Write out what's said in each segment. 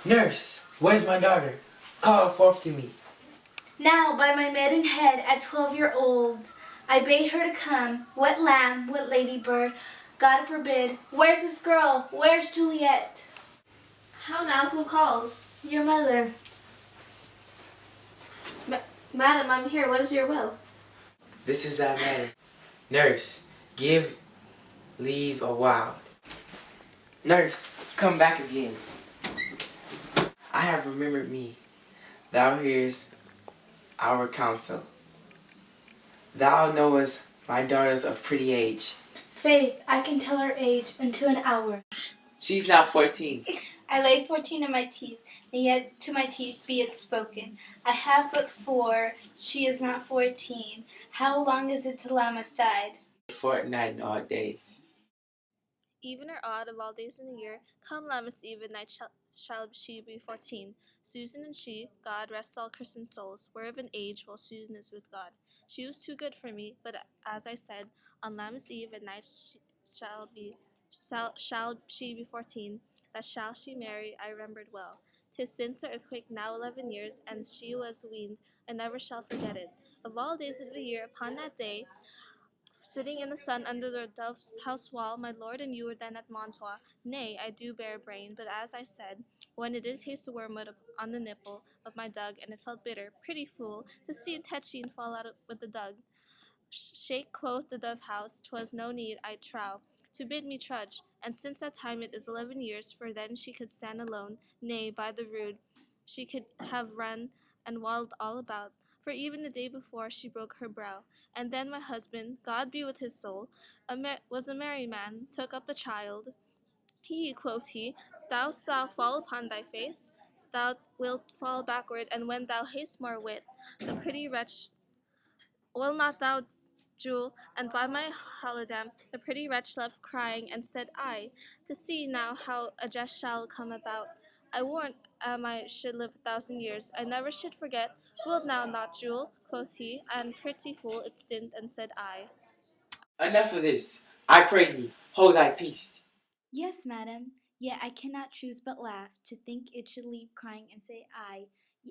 Nurse, where's my daughter? Call her forth to me. Now by my maiden head at 12-year-old, I bade her to come. What lamb, what ladybird, God forbid. Where's this girl? Where's Juliet? How now, who calls? Your mother. Madam, I'm here. What is your will? This is that matter. Nurse, give leave a while. Nurse, come back again. I have remembered me. Thou hearest our counsel. Thou knowest my daughter's of pretty age. Faith, I can tell her age into an hour. She's now 14. I laid 14 in my teeth, and yet to my teeth be it spoken. I have but 4, she is not 14. How long is it till Lammas died? A fortnight and odd days. Even or odd of all days in the year, come Lammas Eve at night shall she be 14. Susan and she, God rest all Christian souls, were of an age while Susan is with God. She was too good for me, but as I said, on Lammas Eve at night shall she be 14. That shall she marry, I remembered well. 'Tis since the earthquake now 11 years, and she was weaned, I never shall forget it. Of all days of the year, upon that day, sitting in the sun under the dove's house wall, my lord and you were then at Montois. Nay, I do bear brain, but as I said, when it did taste the wormwood on the nipple of my dug, and it felt bitter, pretty fool, to see Tetchine fall out with the dug. Shake, quoth the dove house, 'twas no need, I trow, to bid me trudge, and since that time it is 11 years, for then she could stand alone, nay, by the rood, she could have run and walled all about, for even the day before she broke her brow. And then my husband, God be with his soul, was a merry man, took up the child. He, quoth he, dost thou fall upon thy face? Thou wilt fall backward, and when thou hast more wit, the pretty wretch will not thou, Jewel? And by my halidam, the pretty wretch left crying, and said I, to see now how a jest shall come about. I warrant I should live 1,000 years, I never should forget. Wilt thou not, Jewel? Quoth he, and pretty fool it sinned, and said I. Enough of this. I pray thee, hold thy peace. Yes, madam. Yet I cannot choose but laugh, to think it should leave crying and say I.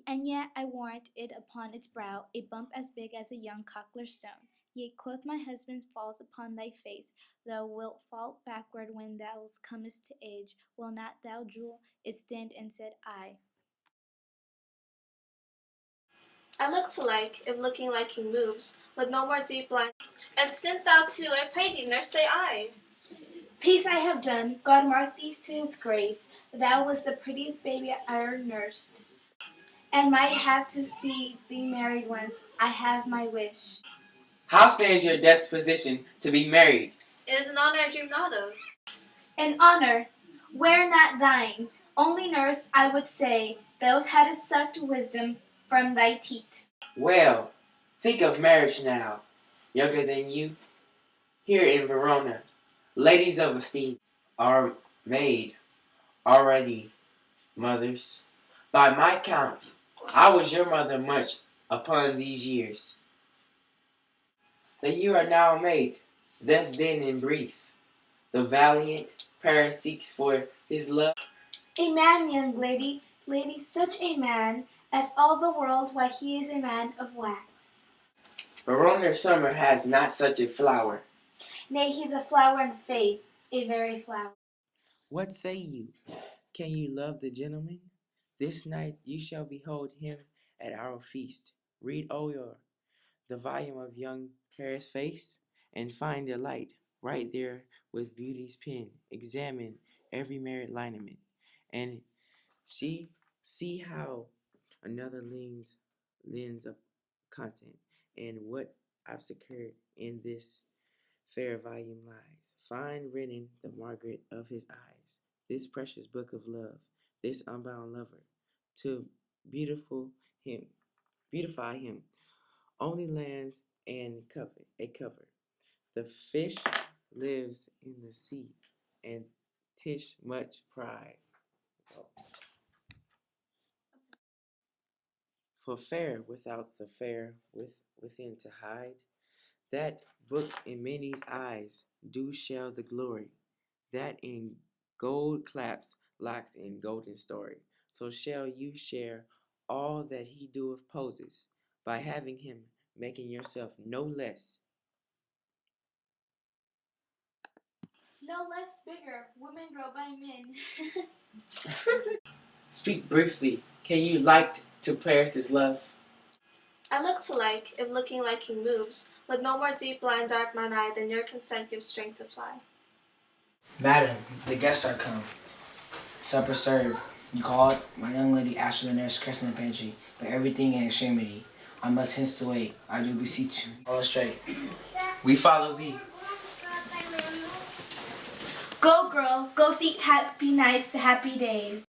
And yet I warrant it upon its brow a bump as big as a young cockler's stone. Yea, quoth my husband, falls upon thy face. Thou wilt fall backward when thou comest to age. Will not thou, Jewel? It stand and said I. I look to like, if looking like he moves, with no more deep line. And stint thou too, I pray thee, nurse, say I. Peace I have done. God mark thee to his grace. Thou was the prettiest baby I e'er nursed, and might have to see thee married once. I have my wish. How stands your disposition to be married? It is an honor I dream not of. An honor, where not thine? Only, nurse, I would say, thou hadst sucked wisdom from thy teat. Well, think of marriage now. Younger than you, here in Verona, ladies of esteem are made already mothers. By my count, I was your mother much upon these years. That you are now made, thus then in brief, the valiant Paris seeks for his love. A man, young lady, such a man as all the world, why he is a man of wax. Verona summer has not such a flower. Nay, he's a flower in faith, a very flower. What say you? Can you love the gentleman? This night you shall behold him at our feast. Read o'er the volume of young Paris' face, and find delight right there with beauty's pen. Examine every merit lineament, and see how another lens of content, and what I've secured in this fair volume lies. Find written the Margaret of his eyes, this precious book of love, this unbound lover, to beautiful him, beautify him, only lands and cover. The fish lives in the sea, and tish much pride. For fair without the fair within to hide, that book in many's eyes do shell the glory, that in gold claps locks in golden story. so shall you share all that he doeth poses, by having him making yourself no less. No less bigger. Women grow by men. Speak briefly. Can you like to Paris's love? I look to like, if looking liking moves, but no more deep blind dark mine eye than your consent gives strength to fly. Madam, the guests are come. Supper served. You called? My young lady asked for the nurse Crescent in the pantry, but everything in extremity. I must hence to wait. I do beseech you. All straight. We follow thee. Go, girl. Go seek happy nights to happy days.